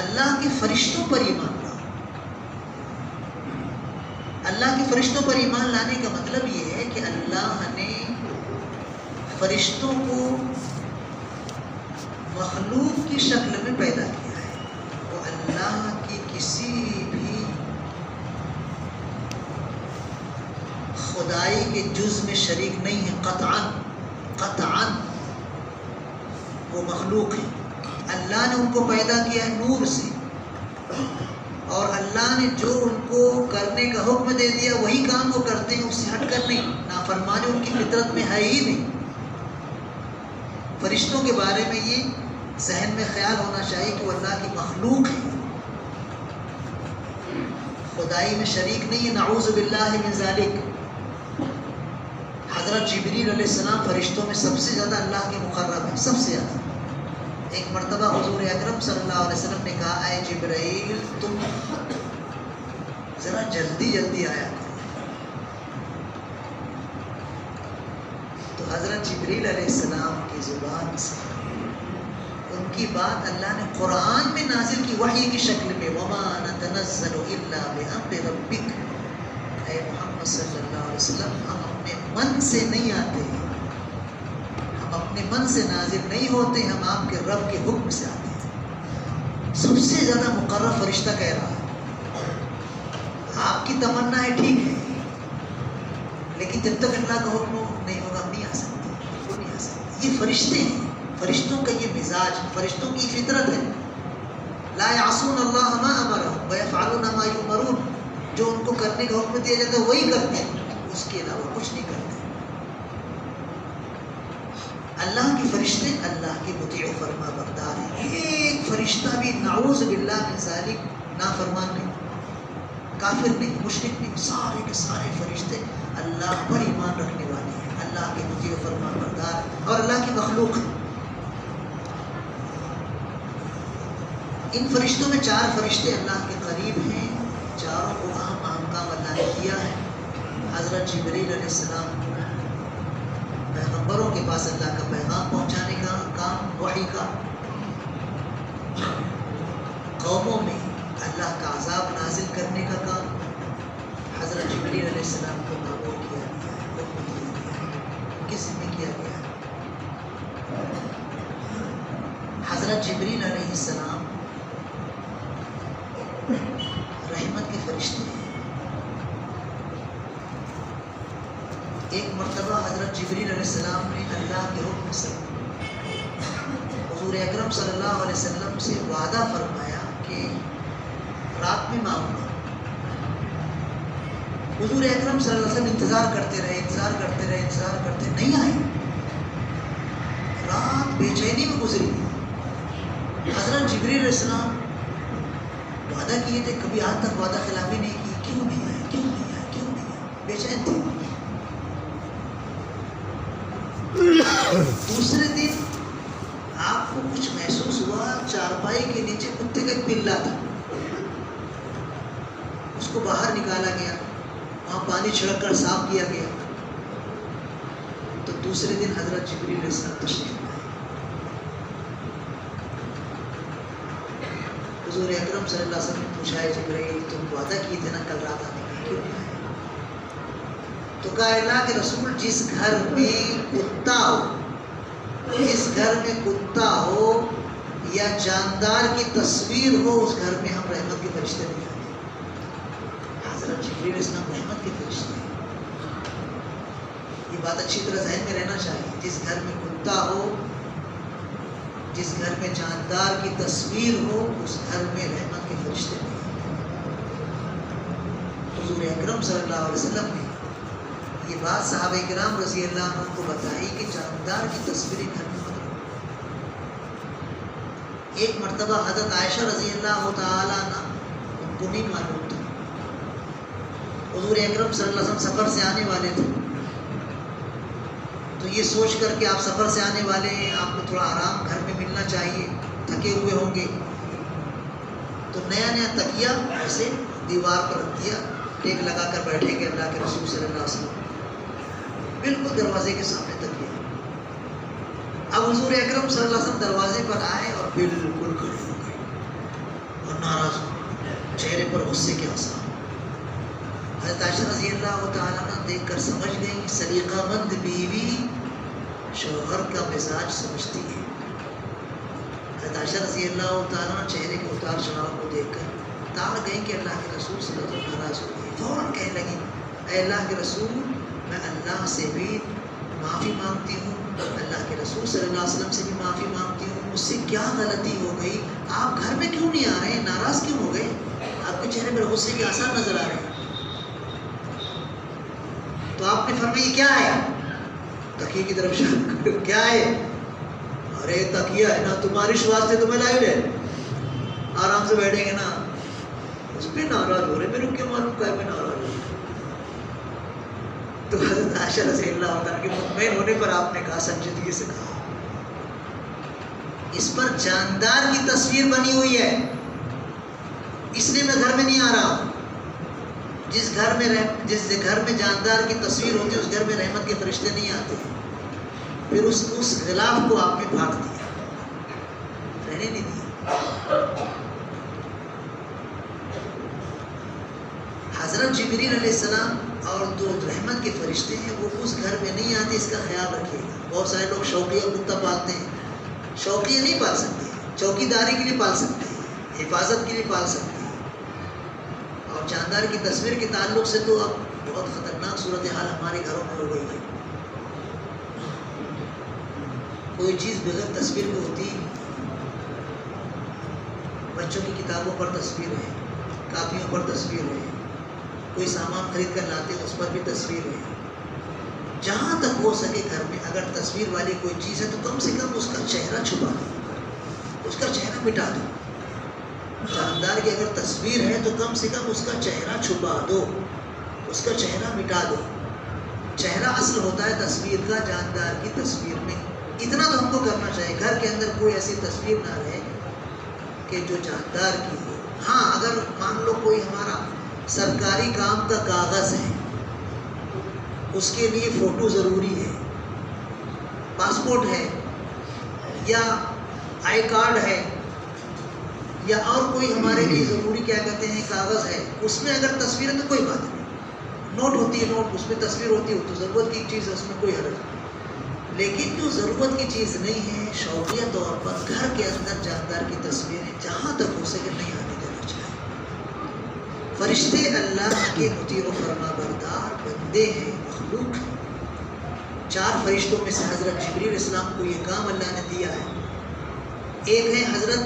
اللہ کے فرشتوں پر ایمان لاؤ۔ اللہ کے فرشتوں پر ایمان لانے کا مطلب یہ ہے کہ اللہ نے فرشتوں کو مخلوق کی شکل میں پیدا کیا ہے، وہ اللہ کی کسی بھی خدائی کے جز میں شریک نہیں ہے، قطعاً وہ مخلوق ہے۔ اللہ نے ان کو پیدا کیا ہے نور سے، اور اللہ نے جو ان کو کرنے کا حکم دے دیا وہی کام وہ کرتے ہیں، اس سے ہٹ کر نہیں، نافرمانی ان کی فطرت میں ہے ہی نہیں۔ فرشتوں کے بارے میں یہ ذہن میں خیال ہونا چاہیے کہ وہ اللہ کی مخلوق ہے، خدائی میں شریک نہیں ہے، نعوذ باللہ من ذالک۔ حضرت جبریل علیہ السلام فرشتوں میں سب سے زیادہ اللہ کے مقرب ہیں، سب سے زیادہ، ایک مرتبہ حضور اکرم صلی اللہ علیہ وسلم نے کہا اے جبرائیل تم ذرا جلدی جلدی آیا کرو. تو حضرت جبریل علیہ السلام کی زبان سے ان کی بات اللہ نے قرآن میں نازل کی وحی کی شکل میں وما نتنزل الا بامر ربک. اے محمد صلی اللہ علیہ وسلم ہم اپنے من سے نہیں آتے ہیں, ہم اپنے من سے نازل نہیں ہوتے, ہم آپ کے رب کے حکم سے آتے ہیں. سب سے زیادہ مقرر فرشتہ کہہ رہا ہے. آپ کی تمنا ہے ٹھیک ہے, لیکن جب تک اللہ کا حکم نہیں ہوگا ہم نہیں آ سکتے, وہ نہیں آ سکتے. یہ فرشتے ہیں, فرشتوں کا یہ مزاج, فرشتوں کی فطرت ہے. لا یعصون اللہ ما امرهم ویفعلون ما یؤمرون. جو ان کو کرنے کا حکم دیا جاتا ہے وہی کرتے ہیں, اس کے علاوہ کچھ نہیں کرتے. اللہ کے فرشتے اللہ کے مطیع و فرما بردار ہیں. ایک فرشتہ بھی نعوذ باللہ من ذالک نافرمان نہیں, کافر نہیں, مشرک نہیں. سارے کے سارے فرشتے اللہ پر ایمان رکھنے والے ہیں, اللہ کے مطیع و فرما بردار اور اللہ کی مخلوق ہیں. ان فرشتوں میں 4 فرشتے اللہ کے قریب ہیں. چاروں کو اہم کام اللہ نے کیا ہے. حضرت جبریل علیہ السلام پیغمبروں کے پاس اللہ کا پیغام پہنچانے کا کام, وحی کا. قوموں میں اللہ کا عذاب نازل کرنے کا کام حضرت جبریل علیہ السلام کو معمول کیا گیا ہے, حکم دیا گیا ہے. کس میں کیا گیا ہے؟ حضرت جبریل علیہ السلام رحمت کے فرشتے ہیں. ایک مرتبہ حضرت جبریل علیہ السلام نے اللہ کے حکم سے حضور اکرم صلی اللہ علیہ وسلم سے وعدہ فرمایا کہ رات میں مانگوں گا. حضور اکرم صلی اللہ علیہ وسلم انتظار کرتے رہے, نہیں آئے. رات بے چینی میں گزری. حضرت جبریل علیہ السلام وعدہ کیے تھے, کبھی آج تک وعدہ خلافی نہیں کی. کیوں نہیں آئے, بے چین تھے. دوسرے دن آپ کو کچھ محسوس ہوا, چارپائی کے نیچے کتے کا ایک پلا تھا, اس کو باہر نکالا گیا, وہاں پانی چھڑک کر صاف کیا گیا. تو دوسرے دن حضرت جبریل علیہ السلام تشریف لائے. حضور اکرم صلی اللہ علیہ وسلم نے پوچھا ہے جبریل تم وعدہ کیے تھے نا کل رات آنے کا, کیوں نہیں آئے؟ تو کہا اللہ کے رسول جس گھر میں کتا ہو یا جاندار کی تصویر ہو اس گھر میں ہم رحمت کے فرشتے نہیں آتے. حضرت جبریل علیہ السلام رحمت کے فرشتے ہیں. یہ بات اچھی طرح ذہن میں رہنا چاہیے. جس گھر میں کتا ہو, جس گھر میں جاندار کی تصویر ہو اس گھر میں رحمت کے فرشتے نہیں آتے. حضور اکرم صلی اللہ علیہ وسلم نے یہ بات صحابہ کرام رضی اللہ عنہ کو بتائی کہ جاندار کی تصویریں گھر میں مت رکھو. ایک مرتبہ حضرت عائشہ رضی اللہ تعالیٰ عنہ ان کو نہیں معلوم تھا. حضور اکرم صلی اللہ علیہ وسلم سفر سے آنے والے تھے, تو یہ سوچ کر کہ آپ سفر سے آنے والے ہیں, آپ کو تھوڑا آرام گھر میں ملنا چاہیے, تھکے ہوئے ہوں گے, تو نیا تکیہ ایسے دیوار پر رکھ دیا, ٹیک لگا کر بیٹھیں گے اللہ کے رسول صلی اللہ علیہ وسلم بالکل دروازے کے سامنے تکیہ. اب حضور اکرم صلی اللہ علیہ وسلم دروازے پر آئے اور بالکل کھڑے ہو گئے اور ناراض ہو گئے, چہرے پر غصے کے آثار. حضرت عائشہ رضی اللہ تعالیٰ عنہ دیکھ کر سمجھ گئی سلیقہ مند بیوی شوہر کا مزاج سمجھتی ہے. حضرت عائشہ رضی اللہ تعالیٰ عنہ چہرے کے اتار چڑھاؤ کو دیکھ کر تاڑ گئی کہ اللہ کے رسول صلی اللہ علیہ وسلم ناراض ہو گئی. فوراً کہنے لگی اے اللہ کے رسول میں اللہ سے بھی معافی مانگتی ہوں, اللہ کے رسول صلی اللہ علیہ وسلم سے بھی معافی مانگتی ہوں, مجھ سے کیا غلطی ہو گئی, آپ گھر میں کیوں نہیں آ رہے ہیں, ناراض کیوں ہو گئے, آپ کے چہرے پر غصے کے آثار نظر آ رہے ہیں. تو آپ نے فرمایا کیا ہے, تکیے کی طرف اشارہ کیا ہے, ارے تکیہ ہے نا تمہاری واسطے تمہیں لائے لے, آرام سے بیٹھیں گے نا. اس پہ ناراض ہو رہے, میرے کیا معلوم کہ میں ناراض ہوں. تو حضرت عائشہ رضی اللہ عنہ کے مطمئن ہونے پر آپ نے کہا سنجیدگی سے کہا اس پر جاندار کی تصویر بنی ہوئی ہے، اس لیے میں گھر میں نہیں آ رہا ہوں۔ جس گھر میں جاندار کی تصویر ہوتی ہے اس گھر میں رحمت کے فرشتے نہیں آتے۔ پھر اس غلاف کو آپ نے پھاڑ دیا، رہنے نہیں دیا۔ حضرت جبریل علیہ السلام اور جو رحمت کے فرشتے ہیں وہ اس گھر میں نہیں آتے، اس کا خیال رکھیے گا۔ بہت سارے لوگ شوقیہ کتا پالتے ہیں، شوقیہ نہیں پال سکتے، چوکی داری کے لیے پال سکتے ہیں، حفاظت کے لیے پال سکتے ہیں۔ اور جاندار کی تصویر کے تعلق سے تو اب بہت خطرناک صورتحال ہمارے گھروں میں ہو گئی ہے۔ کوئی چیز بغیر تصویر کے ہوتی، بچوں کی کتابوں پر تصویر ہے، کاپیوں پر تصویر ہے، کوئی سامان خرید کر لاتے ہیں اس پر بھی تصویر ہے۔ جہاں تک ہو سکے گھر میں اگر تصویر والی کوئی چیز ہے تو کم سے کم اس کا چہرہ چھپا دو، اس کا چہرہ مٹا دو۔ جاندار کی اگر تصویر ہے تو کم سے کم اس کا چہرہ چھپا دو، اس کا چہرہ مٹا دو۔ چہرہ اصل ہوتا ہے تصویر کا جاندار کی تصویر میں۔ اتنا تو ہم کو کرنا چاہیے، گھر کے اندر کوئی ایسی تصویر نہ رہے کہ جو جاندار کی ہو۔ ہاں اگر مان لو کوئی ہمارا سرکاری کام کا کاغذ ہے، اس کے لیے فوٹو ضروری ہے، پاسپورٹ ہے یا آئی کارڈ ہے یا اور کوئی ہمارے لیے ضروری کیا کہتے ہیں کاغذ ہے، اس میں اگر تصویر ہے تو کوئی بات نہیں۔ نوٹ ہوتی ہے، نوٹ اس میں تصویر ہوتی ہے تو ضرورت کی چیز ہے، اس میں کوئی حرج نہیں۔ لیکن جو ضرورت کی چیز نہیں ہے، شوقیہ طور پر گھر کے اندر جاندار کی تصویریں جہاں تک ہو سکے نہیں آنے دینا چاہیے۔ فرشتے اللہ کے مطیع و فرما بردار بندے ہیں، مخلوق ہیں۔ 4 فرشتوں میں سے حضرت جبریل علیہ السلام کو یہ کام اللہ نے دیا ہے۔ ایک ہے حضرت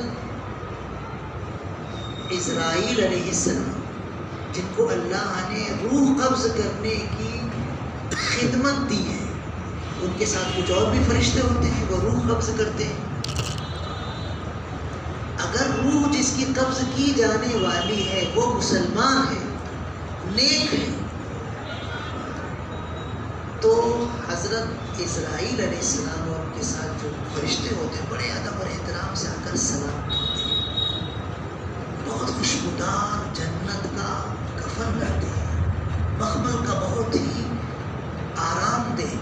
اسرائیل علیہ السلام، جن کو اللہ نے روح قبض کرنے کی خدمت دی ہے۔ ان کے ساتھ کچھ اور بھی فرشتے ہوتے ہیں، وہ روح قبض کرتے ہیں۔ اگر روح جس کی قبض کی جانے والی ہے وہ مسلمان ہے، نیک ہے، تو حضرت اسرائیل علیہ السلام اور ان کے ساتھ جو فرشتے ہوتے ہیں بڑے ادب اور احترام سے آ کر سلام کرتے ہیں، بہت خوشبودار جنت کا کفن کرتے ہیں، مخمل کا بہت ہی آرام دہ،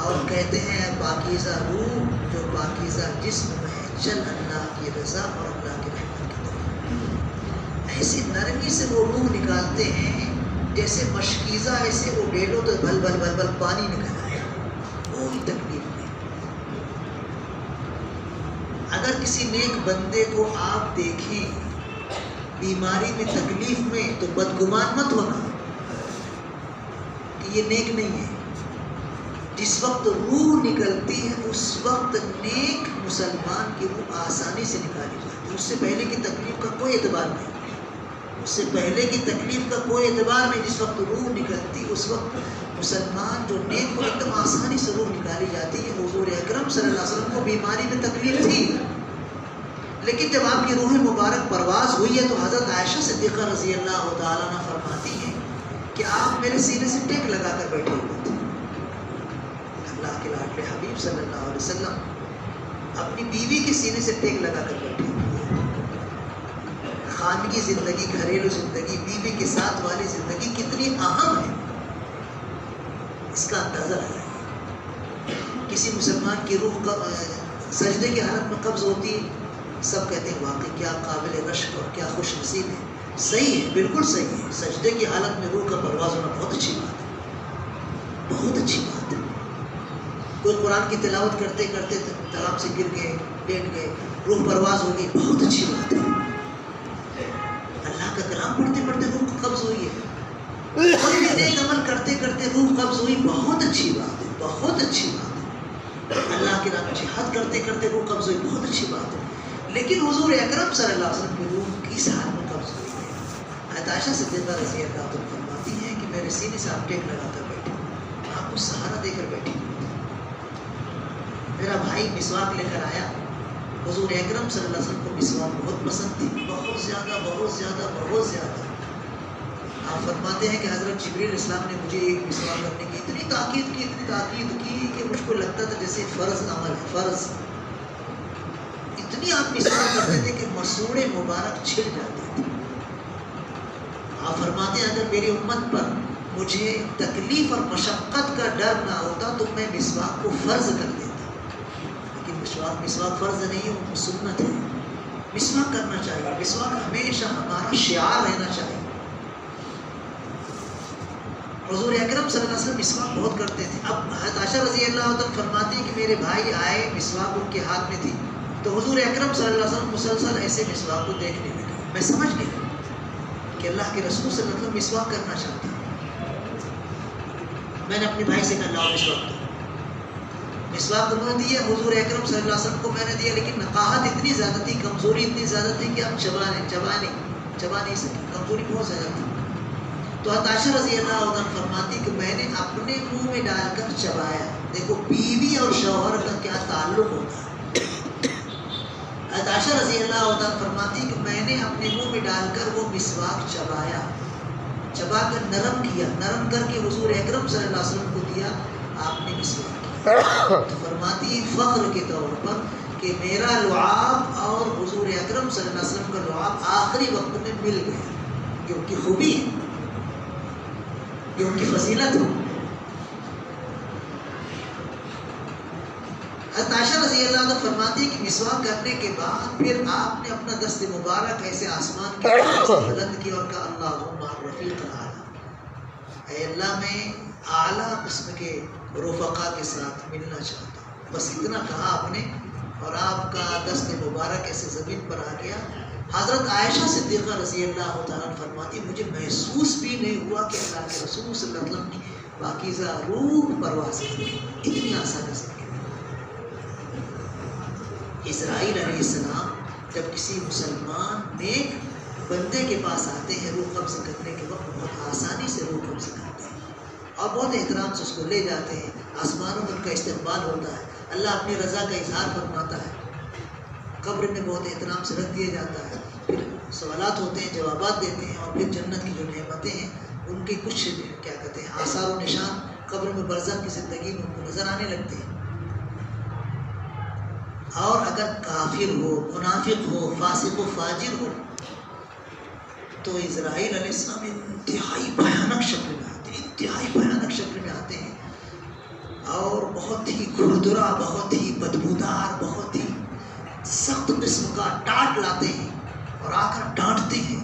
اور کہتے ہیں پاکیزہ روح جو پاکیزہ جسم میں ہے، چل اللہ کی رضا اور اللہ کی رحمت کی طرف۔ ایسی نرمی سے وہ روح نکالتے ہیں جیسے مشکیزہ، ایسے وہ ڈیلو تو بھل بھل بھل بھل پانی نکل آئے، کوئی تکلیف نہیں۔ اگر کسی نیک بندے کو آپ دیکھیں بیماری میں، تکلیف میں، تو بدگمان مت ہونا کہ یہ نیک نہیں ہے۔ جس وقت روح نکلتی ہے اس وقت نیک مسلمان کی روح آسانی سے نکالی جاتی ہے۔ اس سے پہلے کی تکلیف کا کوئی اعتبار نہیں، اس سے پہلے کی تکلیف کا کوئی اعتبار نہیں۔ جس وقت روح نکلتی اس وقت مسلمان جو نیک ہو ایک دم آسانی سے روح نکالی جاتی ہے۔ حضور اکرم صلی اللہ علیہ وسلم کو بیماری میں تکلیف تھی، لیکن جب آپ کی روح مبارک پرواز ہوئی ہے تو حضرت عائشہ صدیقہ رضی اللہ تعالیٰ عنہ فرماتی ہیں کہ آپ میرے سینے سے ٹیک لگا کر بیٹھے ہوئے تھے۔ اللہ کے لاڈلے حبیب صلی اللہ علیہ وسلم اپنی بیوی کے سینے سے ٹیک لگا کر بیٹھے ہوئے۔ خانگی زندگی، گھریلو زندگی، بیوی کے ساتھ والی زندگی کتنی اہم ہے، اس کا اندازہ ہے۔ کسی مسلمان کی روح کا سجدے کی حالت میں قبض ہوتی ہے، سب کہتے ہیں واقعی کیا قابل رشک اور کیا خوش نصیب ہے۔ صحیح ہے، بالکل صحیح ہے، سجدے کی حالت میں روح کا پرواز ہونا بہت اچھی بات ہے، بہت اچھی بات ہے۔ کوئی قرآن کی تلاوت کرتے کرتے تالاب سے گر گئے، لیٹ گئے، روح پرواز ہو گئی، بہت اچھی بات ہے۔ اللہ کا کلام پڑھتے پڑھتے روح قبض ہوئی ہے، کوئی بھی نیک عمل کرتے کرتے روح قبض ہوئی، بہت اچھی بات ہے، بہت اچھی بات ہے۔ اللہ کے نام جہاد کرتے کرتے روح قبض ہوئی، بہت اچھی بات ہے۔ لیکن حضور اکرم صلی اللہ علیہ وسلم کی روح کس حال میں قبض ہوئی ہے؟ حضرت عائشہ صدیقہ رضی اللہ عنہا فرماتی ہیں کہ میرے سینے سے آپ ٹیک لگا کر بیٹھے، آپ کو سہارا دے کر بیٹھے۔ میرا بھائی مسواک لے کر آیا، حضور اکرم صلی اللہ علیہ وسلم کو مسواک بہت پسند تھی، بہت زیادہ بہت زیادہ بہت زیادہ۔ آپ فرماتے ہیں کہ حضرت جبریل علیہ السلام نے مجھے ایک مسواک کرنے کی اتنی تاکید کی کہ مجھ کو لگتا تھا جیسے فرض عمل ہے، فرض اتنی آپ مسواک کرتے تھے کہ مسوڑے مبارک چھل جاتے تھے. آپ فرماتے ہیں اگر میری امت پر مجھے تکلیف اور مشقت کا ڈر نہ ہوتا تو میں مسواک کو فرض کر دیتا. لیکن مسواک فرض نہیں ہے، وہ سنت ہے. مسواک کرنا چاہیے. مسواک ہمیشہ ہمارا شعار رہنا چاہیے. حضور اکرم صلی اللہ علیہ وسلم مسواک بہت کرتے تھے. اب حضرت عائشہ رضی اللہ عنہ فرماتے ہیں کہ میرے بھائی آئے، مسواک ان کے ہاتھ میں تھی، تو حضور اکرم صلی اللہ علیہ وسلم مسلسل ایسے مسواک کو دیکھنے لگے. میں سمجھ گیا کہ اللہ کے رسول صلی اللہ علیہ وسلم مسواک کرنا چاہتے ہیں. میں نے اپنے بھائی سے کہا لاؤ مسواک دو. مسواک انہوں نے دیا، حضور اکرم صلی اللہ علیہ وسلم کو میں نے دیا، لیکن نقاہت اتنی زیادہ تھی، کمزوری اتنی زیادہ تھی کہ آپ چبا نہیں سکے. کمزوری بہت زیادہ تھی. تو حضرت عائشہ رضی اللہ عنہ فرماتی کہ میں نے اپنے منہ میں ڈال کر چبایا. دیکھو بیوی اور شوہر کا کیا تعلق ہوتا ہے. حضرت عائشہ رضی اللہ عنہ فرماتی کہ میں نے اپنے منہ میں ڈال کر وہ مسواک چبایا، چبا کر نرم کیا، نرم کر کے حضور اکرم صلی اللہ علیہ وسلم کو دیا. آپ نے مسواک کیا. تو فرماتی فخر کے طور پر کہ میرا لعاب اور حضور اکرم صلی اللہ علیہ وسلم کا لعاب آخری وقت میں مل گیا. یہ ان کی خوبی ہے، یہ ان کی فضیلت ہے. حضرت عائشہ رضی اللہ عنہ فرماتی ہے کہ مسواک کرنے کے بعد پھر آپ نے اپنا دست مبارک ایسے آسمان کی طرف بلند کیا اور کہا اللہم الرفیق الاعلیٰ، اے اللہ میں اعلیٰ قسم کے رفقا کے ساتھ ملنا چاہتا ہوں. بس اتنا کہا آپ نے اور آپ کا دست مبارک ایسے زمین پر آ گیا. حضرت عائشہ صدیقہ رضی اللہ تعالیٰ فرماتی مجھے محسوس بھی نہیں ہوا کہ اللہ کے رسول صلی اللہ علیہ وسلم کی پاکیزہ روح پرواز کی اتنی آسانی سے. اسرائیل علیہ السلام جب کسی مسلمان نیک بندے کے پاس آتے ہیں روح قبض کرنے کے وقت بہت آسانی سے روح قبض کرتے ہیں اور بہت احترام سے اس کو لے جاتے ہیں. آسمانوں میں ان کا استقبال ہوتا ہے. اللہ اپنی رضا کا اظہار فرماتا ہے. قبر میں بہت احترام سے رکھ دیا جاتا ہے. پھر سوالات ہوتے ہیں، جوابات دیتے ہیں، اور پھر جنت کی جو نعمتیں ہیں ان کے کچھ کیا کہتے ہیں آثار و نشان قبر میں برزخ کی زندگی میں ان کو نظر آنے لگتے ہیں. اور اگر کافر ہو، منافق ہو، فاسق و فاجر ہو تو اسرائیل علیہ السلام انتہائی بھیانک شکل میں آتے ہیں، انتہائی بھیانک شکل میں آتے ہیں اور بہت ہی کھردرا، بہت ہی بدبودار، بہت ہی سخت قسم کا ڈانٹ لاتے ہیں اور آ کر ڈانٹتے ہیں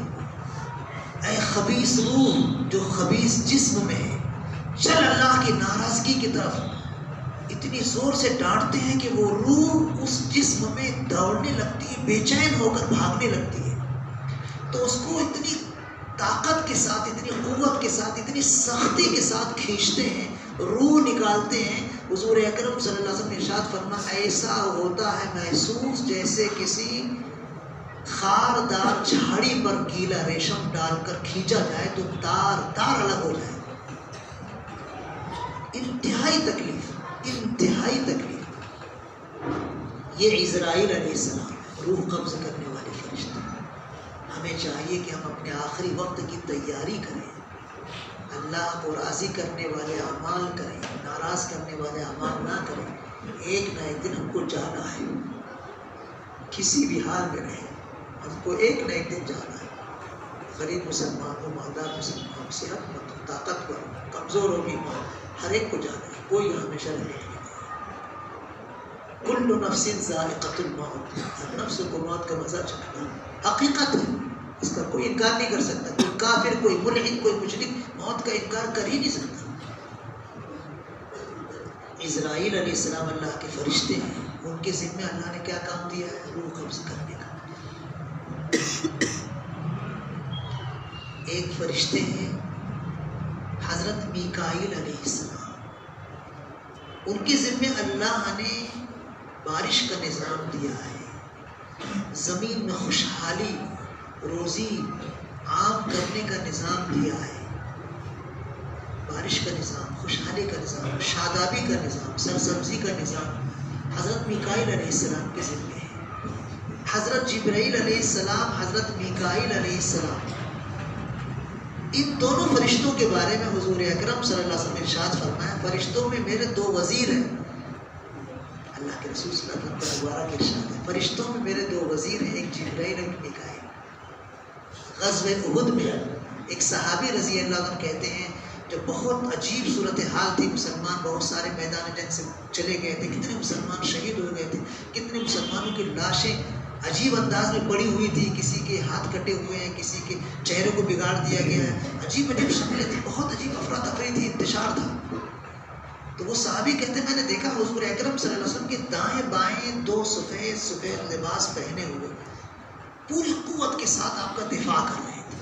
اے خبیث روح جو خبیث جسم میں ہے، چل اللہ کی ناراضگی کی طرف. اتنی زور سے ڈانٹتے ہیں کہ وہ روح اس جسم میں دوڑنے لگتی ہے، بے چین ہو کر بھاگنے لگتی ہے. تو اس کو اتنی طاقت کے ساتھ، اتنی قوت کے ساتھ، اتنی سختی کے ساتھ کھینچتے ہیں، روح نکالتے ہیں. حضور اکرم صلی اللہ علیہ وسلم نے ارشاد فرمایا ایسا ہوتا ہے محسوس جیسے کسی خاردار جھاڑی پر گیلا ریشم ڈال کر کھینچا جائے تو تار الگ ہو جائے. انتہائی تکلیف، انتہائی تکلیف. یہ عزرائیل علیہ السلام روح قبض کرنے والے فرشتے. ہمیں چاہیے کہ ہم اپنے آخری وقت کی تیاری کریں، اللہ کو راضی کرنے والے اعمال کریں، ناراض کرنے والے اعمال نہ کریں. ایک نہ ایک دن ہم کو جانا ہے، کسی بھی حال میں رہے ہم کو ایک نہ ایک دن جانا ہے. غریب مسلمان ہو، مالدار مسلمان ہو، صحت مند ہو، طاقتور ہو، کمزور ہو، بیمار، ہر ایک کو جانا ہے. کوئی ہمیشہ رہنے کے لیے کل نفس ذائقۃ الموت، ہر نفس کو موت کا مزہ چکھنا حقیقت ہے، اس کا کوئی انکار نہیں کر سکتا. کوئی کافر، کوئی ملحد، کوئی مشرک موت کا انکار کر ہی نہیں سکتا. اسرائیل علیہ السلام اللہ کے فرشتے ہیں، ان کے ذمہ اللہ نے کیا کام دیا ہے؟ روح قبض کرنے کا. ایک فرشتے ہیں حضرت میکائیل علیہ السلام، ان کے ذمہ اللہ نے بارش کا نظام دیا ہے، زمین میں خوشحالی، روزی عام کرنے کا نظام دیا ہے. بارش کا نظام، خوشحالی کا نظام، شادابی کا نظام، سرسبزی کا نظام حضرت میکائیل علیہ السلام کے ذمہ ہے. حضرت جبرائیل علیہ السلام، حضرت میکائیل علیہ السلام، ان دونوں فرشتوں کے بارے میں حضور اکرم صلی اللہ علیہ وسلم نے ارشاد فرمایا فرشتوں میں میرے دو وزیر ہیں. اللہ کے رسول صلی اللہ علیہ وسلم کا دوبارہ کے ارشاد ہے فرشتوں میں میرے دو وزیر ہیں، ایک جبرائیل اور ایک میکائیل۔ غزوہ احد میں ایک صحابی رضی اللہ عنہ کہتے ہیں جب بہت عجیب صورتحال تھی، مسلمان بہت سارے میدان جنگ سے چلے گئے تھے، کتنے مسلمان شہید ہو گئے تھے، کتنے مسلمانوں کی لاشیں عجیب انداز میں پڑی ہوئی تھی، کسی کے ہاتھ کٹے ہوئے ہیں، کسی کے چہرے کو بگاڑ دیا گیا ہے، عجیب عجیب شکلیں تھیں، بہت عجیب افراتفری تھی، انتشار تھا۔ تو وہ صحابی کہتے ہیں میں نے دیکھا حضور اکرم صلی اللہ علیہ وسلم کے دائیں بائیں دو سفید سفید لباس پہنے ہوئے پوری قوت کے ساتھ آپ کا دفاع کر رہے تھے۔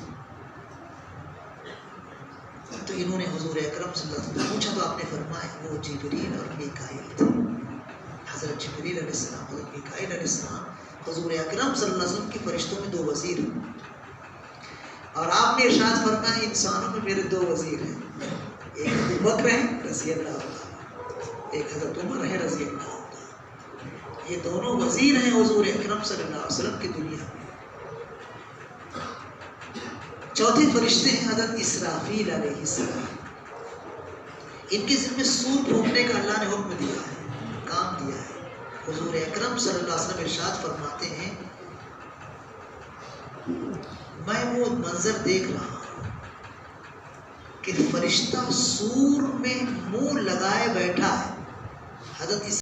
تو انہوں نے حضور اکرم صلی اللہ علیہ وسلم پوچھا تو آپ نے فرمایا وہ جبریل اور میکائیل تھے۔ حضرت جبریل علیہ السلام، حضرت میکائیل علیہ السلام حضور اکرم صلی اللہ علیہ وسلم کے فرشتوں میں دو وزیر ہیں، اور آپ نے ارشاد فرمایا انسانوں میں میرے دو وزیر ہیں، ایک ابو بکر ہیں رضی اللہ عنہ، ایک حضرت عمر ہے رضی اللہ عنہ۔ یہ دونوں وزیر ہیں حضور اکرم صلی اللہ علیہ وسلم کی دنیا میں۔ چوتھے فرشتے ہیں حضرت اسرافیل علیہ السلام، ان کے ذمہ سور پھونکنے کا اللہ نے حکم دیا ہے، کام دیا ہے۔ حضور اکرم صلی اللہ علیہ وسلم ارشاد فرماتے ہیں میں وہ منظر دیکھ رہا ہوں کہ فرشتہ سور میں منہ لگائے بیٹھا ہے، حضرت